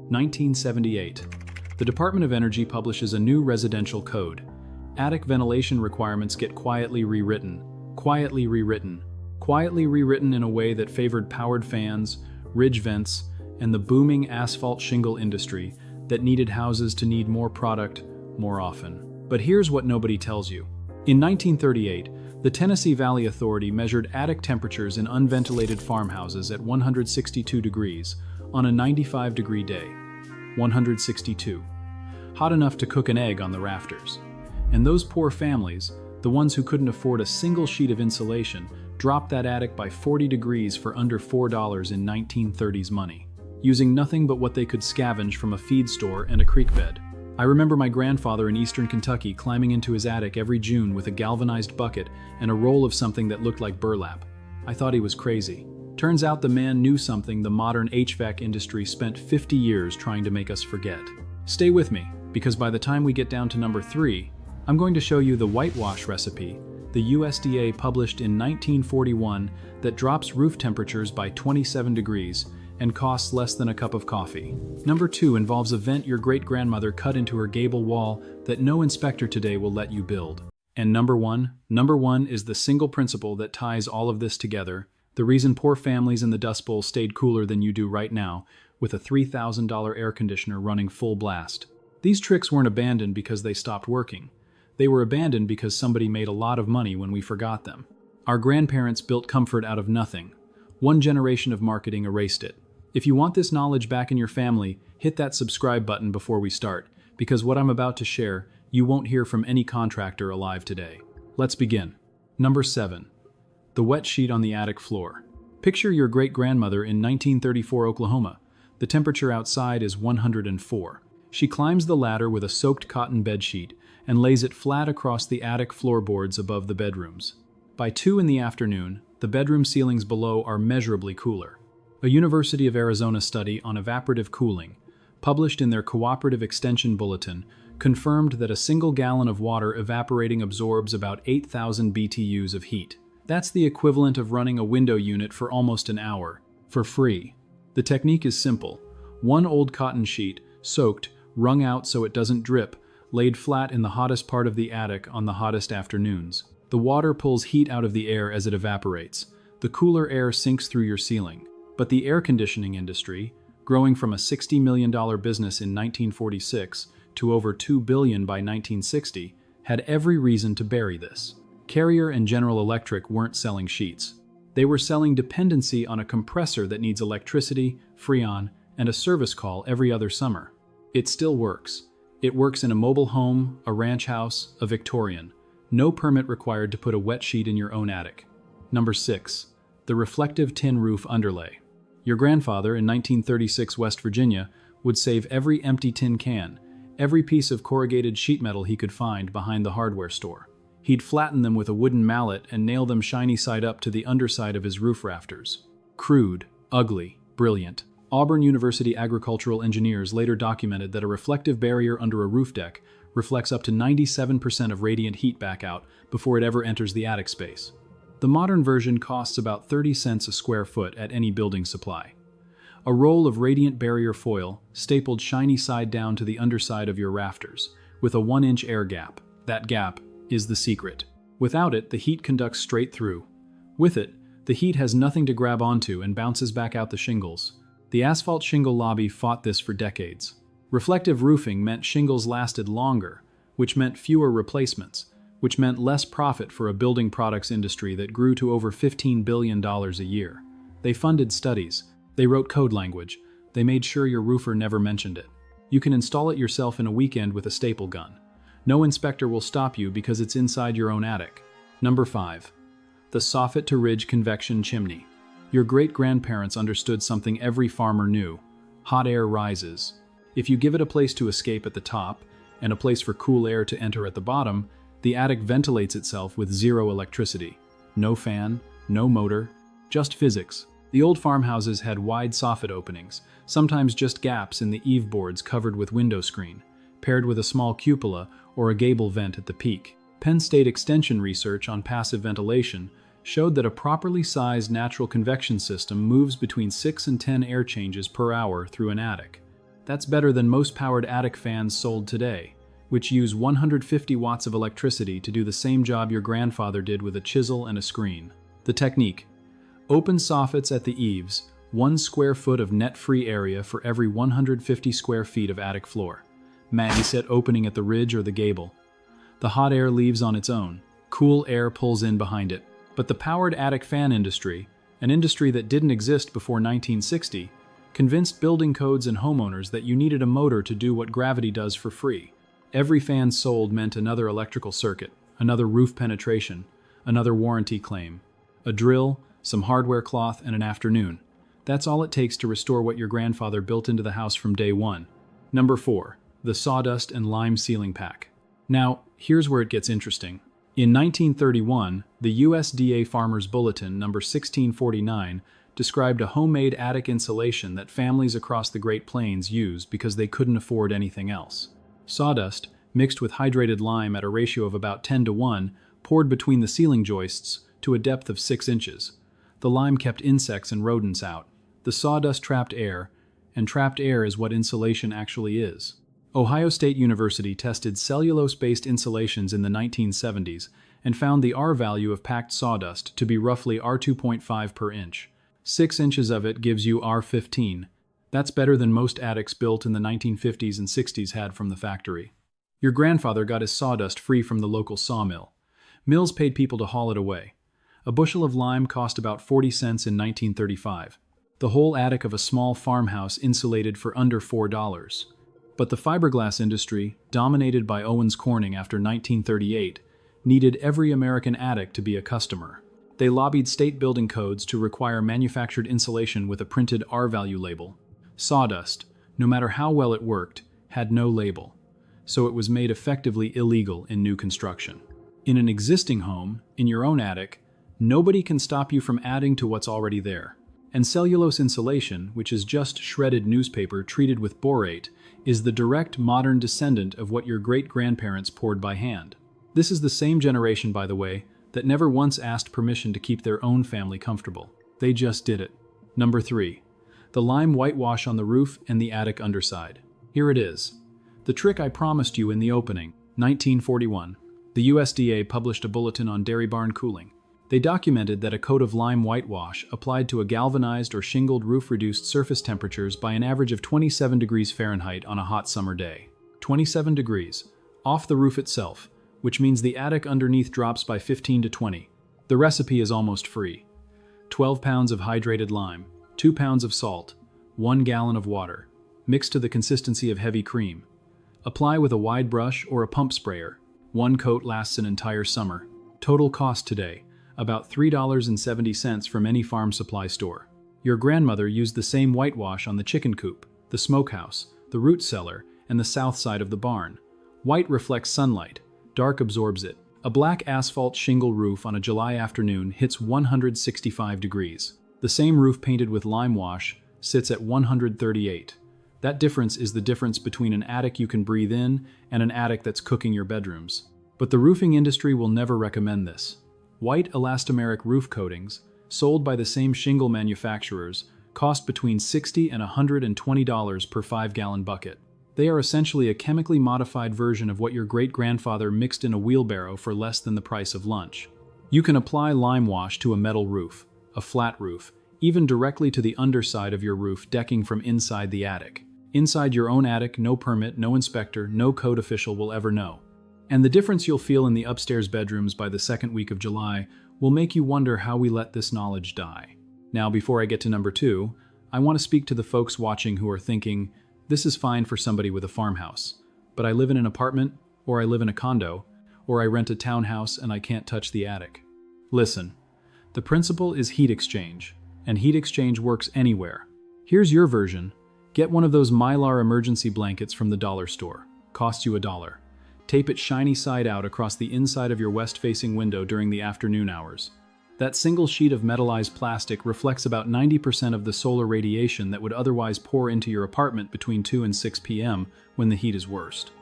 1978. The Department of Energy publishes a new residential code. Attic ventilation requirements get quietly rewritten in a way that favored powered fans, ridge vents, and the booming asphalt shingle industry that needed houses to need more product more often. But here's what nobody tells you. In 1938, the Tennessee Valley Authority measured attic temperatures in unventilated farmhouses at 162 degrees on a 95-degree day. 162. Hot enough to cook an egg on the rafters. And those poor families, the ones who couldn't afford a single sheet of insulation, dropped that attic by 40 degrees for under $4 in 1930s money, using nothing but what they could scavenge from a feed store and a creek bed. I remember my grandfather in eastern Kentucky climbing into his attic every June with a galvanized bucket and a roll of something that looked like burlap. I thought he was crazy. Turns out the man knew something the modern HVAC industry spent 50 years trying to make us forget. Stay with me, because by the time we get down to number 3, I'm going to show you the whitewash recipe the USDA published in 1941 that drops roof temperatures by 27 degrees and costs less than a cup of coffee. Number 2 involves a vent your great-grandmother cut into her gable wall that no inspector today will let you build. And number one is the single principle that ties all of this together, the reason poor families in the Dust Bowl stayed cooler than you do right now, with a $3,000 air conditioner running full blast. These tricks weren't abandoned because they stopped working. They were abandoned because somebody made a lot of money when we forgot them. Our grandparents built comfort out of nothing. One generation of marketing erased it. If you want this knowledge back in your family, hit that subscribe button before we start, because what I'm about to share, you won't hear from any contractor alive today. Let's begin. Number 7. The wet sheet on the attic floor. Picture your great-grandmother in 1934 Oklahoma. The temperature outside is 104. She climbs the ladder with a soaked cotton bedsheet and lays it flat across the attic floorboards above the bedrooms. By 2 in the afternoon, the bedroom ceilings below are measurably cooler. A University of Arizona study on evaporative cooling, published in their Cooperative Extension Bulletin, confirmed that a single gallon of water evaporating absorbs about 8,000 BTUs of heat. That's the equivalent of running a window unit for almost an hour, for free. The technique is simple. One old cotton sheet, soaked, wrung out so it doesn't drip, laid flat in the hottest part of the attic on the hottest afternoons. The water pulls heat out of the air as it evaporates. The cooler air sinks through your ceiling. But the air conditioning industry, growing from a $60 million business in 1946 to over $2 billion by 1960, had every reason to bury this. Carrier and General Electric weren't selling sheets. They were selling dependency on a compressor that needs electricity, freon, and a service call every other summer. It still works. It works in a mobile home, a ranch house, a Victorian. No permit required to put a wet sheet in your own attic. Number 6. The reflective tin roof underlay. Your grandfather in 1936 West Virginia would save every empty tin can, every piece of corrugated sheet metal he could find behind the hardware store. He'd flatten them with a wooden mallet and nail them shiny side up to the underside of his roof rafters. Crude, ugly, brilliant. Auburn University agricultural engineers later documented that a reflective barrier under a roof deck reflects up to 97% of radiant heat back out before it ever enters the attic space. The modern version costs about 30 cents a square foot at any building supply. A roll of radiant barrier foil, stapled shiny side down to the underside of your rafters, with a 1-inch air gap. That gap is the secret. Without it, the heat conducts straight through. With it, the heat has nothing to grab onto and bounces back out the shingles. The asphalt shingle lobby fought this for decades. Reflective roofing meant shingles lasted longer, which meant fewer replacements, which meant less profit for a building products industry that grew to over $15 billion a year. They funded studies. They wrote code language. They made sure your roofer never mentioned it. You can install it yourself in a weekend with a staple gun. No inspector will stop you because it's inside your own attic. Number 5. The soffit to ridge convection chimney. Your great-grandparents understood something every farmer knew. Hot air rises. If you give it a place to escape at the top, and a place for cool air to enter at the bottom, the attic ventilates itself with zero electricity. No fan, no motor, just physics. The old farmhouses had wide soffit openings, sometimes just gaps in the eave boards covered with window screen, paired with a small cupola or a gable vent at the peak. Penn State Extension research on passive ventilation showed that a properly sized natural convection system moves between 6 and 10 air changes per hour through an attic. That's better than most powered attic fans sold today, which use 150 watts of electricity to do the same job your grandfather did with a chisel and a screen. The technique: open soffits at the eaves, 1 square foot of net-free area for every 150 square feet of attic floor. Maggie set opening at the ridge or the gable. The hot air leaves on its own. Cool air pulls in behind it. But the powered attic fan industry, an industry that didn't exist before 1960, convinced building codes and homeowners that you needed a motor to do what gravity does for free. Every fan sold meant another electrical circuit, another roof penetration, another warranty claim, a drill, some hardware cloth, and an afternoon. That's all it takes to restore what your grandfather built into the house from day one. Number 4. The sawdust and lime ceiling pack. Now, here's where it gets interesting. In 1931, the USDA Farmer's Bulletin number 1649 described a homemade attic insulation that families across the Great Plains used because they couldn't afford anything else. Sawdust, mixed with hydrated lime at a ratio of about 10:1, poured between the ceiling joists to a depth of 6 inches. The lime kept insects and rodents out. The sawdust trapped air, and trapped air is what insulation actually is. Ohio State University tested cellulose-based insulations in the 1970s and found the R value of packed sawdust to be roughly R2.5 per inch. 6 inches of it gives you R15. That's better than most attics built in the 1950s and 60s had from the factory. Your grandfather got his sawdust free from the local sawmill. Mills paid people to haul it away. A bushel of lime cost about 40 cents in 1935. The whole attic of a small farmhouse insulated for under $4. But the fiberglass industry, dominated by Owens Corning after 1938, needed every American attic to be a customer. They lobbied state building codes to require manufactured insulation with a printed R value label. Sawdust, no matter how well it worked, had no label, so it was made effectively illegal in new construction. In an existing home, in your own attic, nobody can stop you from adding to what's already there. And cellulose insulation, which is just shredded newspaper treated with borate, is the direct modern descendant of what your great-grandparents poured by hand. This is the same generation, by the way, that never once asked permission to keep their own family comfortable. They just did it. Number 3. The lime whitewash on the roof and the attic underside. Here it is. The trick I promised you in the opening. 1941. The USDA published a bulletin on dairy barn cooling. They documented that a coat of lime whitewash applied to a galvanized or shingled roof reduced surface temperatures by an average of 27 degrees Fahrenheit on a hot summer day. 27 degrees. Off the roof itself, which means the attic underneath drops by 15 to 20. The recipe is almost free. 12 pounds of hydrated lime, 2 pounds of salt, 1 gallon of water, mixed to the consistency of heavy cream. Apply with a wide brush or a pump sprayer. One coat lasts an entire summer. Total cost today, about $3.70 from any farm supply store. Your grandmother used the same whitewash on the chicken coop, the smokehouse, the root cellar, and the south side of the barn. White reflects sunlight, dark absorbs it. A black asphalt shingle roof on a July afternoon hits 165 degrees. The same roof painted with lime wash sits at 138. That difference is the difference between an attic you can breathe in and an attic that's cooking your bedrooms. But the roofing industry will never recommend this. White elastomeric roof coatings, sold by the same shingle manufacturers, cost between $60 and $120 per 5-gallon bucket. They are essentially a chemically modified version of what your great-grandfather mixed in a wheelbarrow for less than the price of lunch. You can apply lime wash to a metal roof, a flat roof, even directly to the underside of your roof decking from inside the attic. Inside your own attic, no permit, no inspector, no code official will ever know. And the difference you'll feel in the upstairs bedrooms by the second week of July will make you wonder how we let this knowledge die. Now, before I get to number 2, I want to speak to the folks watching who are thinking, this is fine for somebody with a farmhouse, but I live in an apartment, or I live in a condo, or I rent a townhouse and I can't touch the attic. Listen, the principle is heat exchange, and heat exchange works anywhere. Here's your version. Get one of those Mylar emergency blankets from the dollar store. Costs you $1. Tape it shiny side out across the inside of your west-facing window during the afternoon hours. That single sheet of metallized plastic reflects about 90% of the solar radiation that would otherwise pour into your apartment between 2 and 6 p.m. when the heat is worst.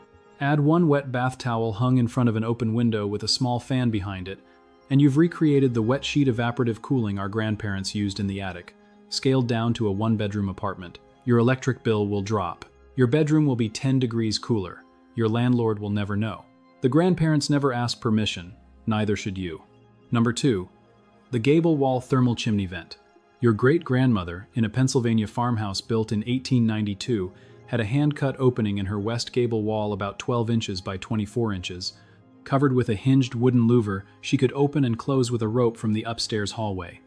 Add one wet bath towel hung in front of an open window with a small fan behind it, and you've recreated the wet sheet evaporative cooling our grandparents used in the attic, scaled down to a one-bedroom apartment. Your electric bill will drop. Your bedroom will be 10 degrees cooler. Your landlord will never know. The grandparents never ask permission, neither should you. Number 2. The gable wall thermal chimney vent. Your great-grandmother, in a Pennsylvania farmhouse built in 1892, had a hand-cut opening in her west gable wall about 12 inches by 24 inches. Covered with a hinged wooden louver, she could open and close with a rope from the upstairs hallway.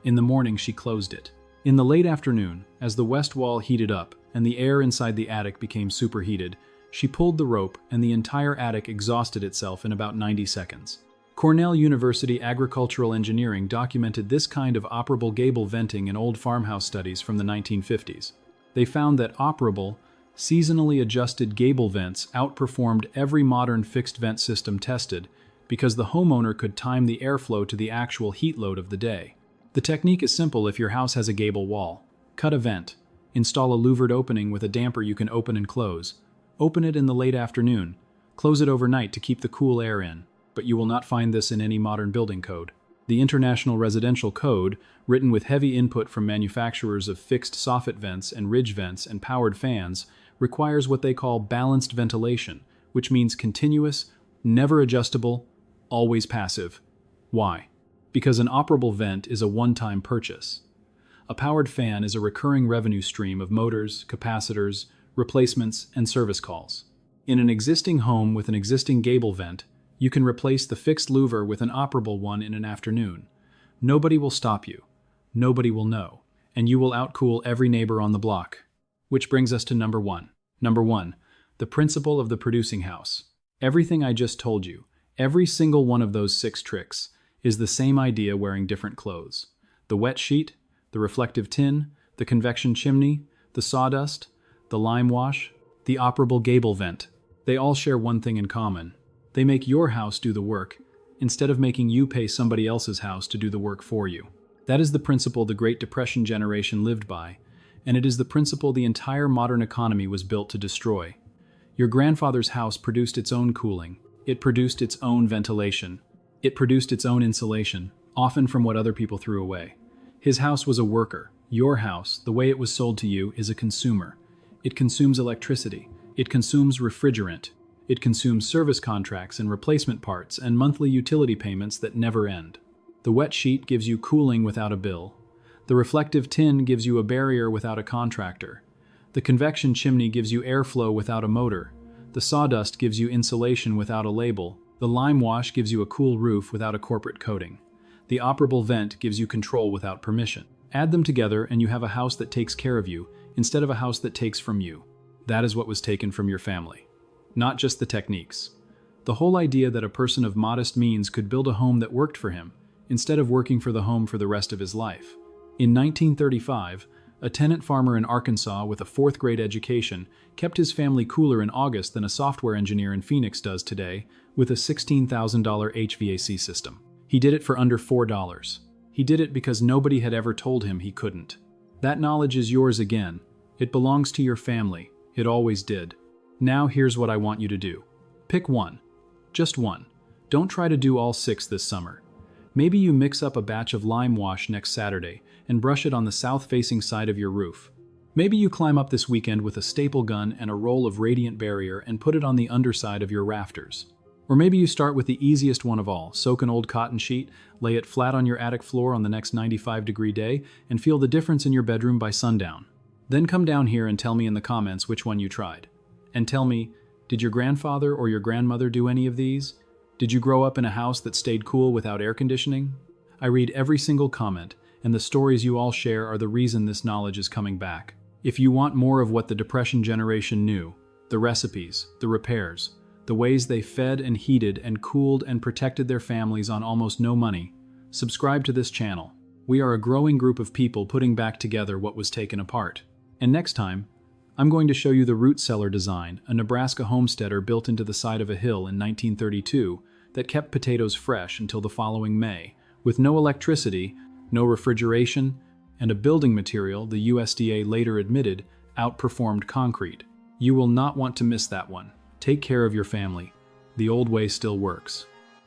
In the morning, she closed it. In the late afternoon, as the west wall heated up and the air inside the attic became superheated, she pulled the rope and the entire attic exhausted itself in about 90 seconds. Cornell University agricultural engineering documented this kind of operable gable venting in old farmhouse studies from the 1950s. They found that operable, seasonally adjusted gable vents outperformed every modern fixed vent system tested because the homeowner could time the airflow to the actual heat load of the day. The technique is simple if your house has a gable wall. Cut a vent. Install a louvered opening with a damper you can open and close. Open it in the late afternoon. Close it overnight to keep the cool air in. But you will not find this in any modern building code. The International Residential Code, written with heavy input from manufacturers of fixed soffit vents and ridge vents and powered fans, requires what they call balanced ventilation, which means continuous, never adjustable, always passive. Why? Because an operable vent is a one-time purchase. A powered fan is a recurring revenue stream of motors, capacitors, replacements, and service calls. In an existing home with an existing gable vent, you can replace the fixed louver with an operable one in an afternoon. Nobody will stop you. Nobody will know. And you will outcool every neighbor on the block. Which brings us to number 1. Number 1, the principle of the producing house. Everything I just told you, every single one of those 6 tricks, is the same idea wearing different clothes. The wet sheet, the reflective tin, the convection chimney, the sawdust, the lime wash, the operable gable vent. They all share one thing in common. They make your house do the work, instead of making you pay somebody else's house to do the work for you. That is the principle the Great Depression generation lived by, and it is the principle the entire modern economy was built to destroy. Your grandfather's house produced its own cooling. It produced its own ventilation. It produced its own insulation, often from what other people threw away. His house was a worker. Your house, the way it was sold to you, is a consumer. It consumes electricity. It consumes refrigerant. It consumes service contracts and replacement parts and monthly utility payments that never end. The wet sheet gives you cooling without a bill. The reflective tin gives you a barrier without a contractor. The convection chimney gives you airflow without a motor. The sawdust gives you insulation without a label. The lime wash gives you a cool roof without a corporate coating. The operable vent gives you control without permission. Add them together and you have a house that takes care of you instead of a house that takes from you. That is what was taken from your family. Not just the techniques. The whole idea that a person of modest means could build a home that worked for him, instead of working for the home for the rest of his life. In 1935, a tenant farmer in Arkansas with a 4th grade education kept his family cooler in August than a software engineer in Phoenix does today with a $16,000 HVAC system. He did it for under $4. He did it because nobody had ever told him he couldn't. That knowledge is yours again. It belongs to your family. It always did. Now here's what I want you to do. Pick one. Just one. Don't try to do all 6 this summer. Maybe you mix up a batch of lime wash next Saturday and brush it on the south-facing side of your roof. Maybe you climb up this weekend with a staple gun and a roll of radiant barrier and put it on the underside of your rafters. Or maybe you start with the easiest one of all, soak an old cotton sheet, lay it flat on your attic floor on the next 95-degree day, and feel the difference in your bedroom by sundown. Then come down here and tell me in the comments which one you tried. And tell me, did your grandfather or your grandmother do any of these? Did you grow up in a house that stayed cool without air conditioning? I read every single comment, and the stories you all share are the reason this knowledge is coming back. If you want more of what the Depression generation knew, the recipes, the repairs, the ways they fed and heated and cooled and protected their families on almost no money, subscribe to this channel. We are a growing group of people putting back together what was taken apart. And next time, I'm going to show you the root cellar design, a Nebraska homesteader built into the side of a hill in 1932 that kept potatoes fresh until the following May, with no electricity, no refrigeration, and a building material the USDA later admitted outperformed concrete. You will not want to miss that one. Take care of your family. The old way still works.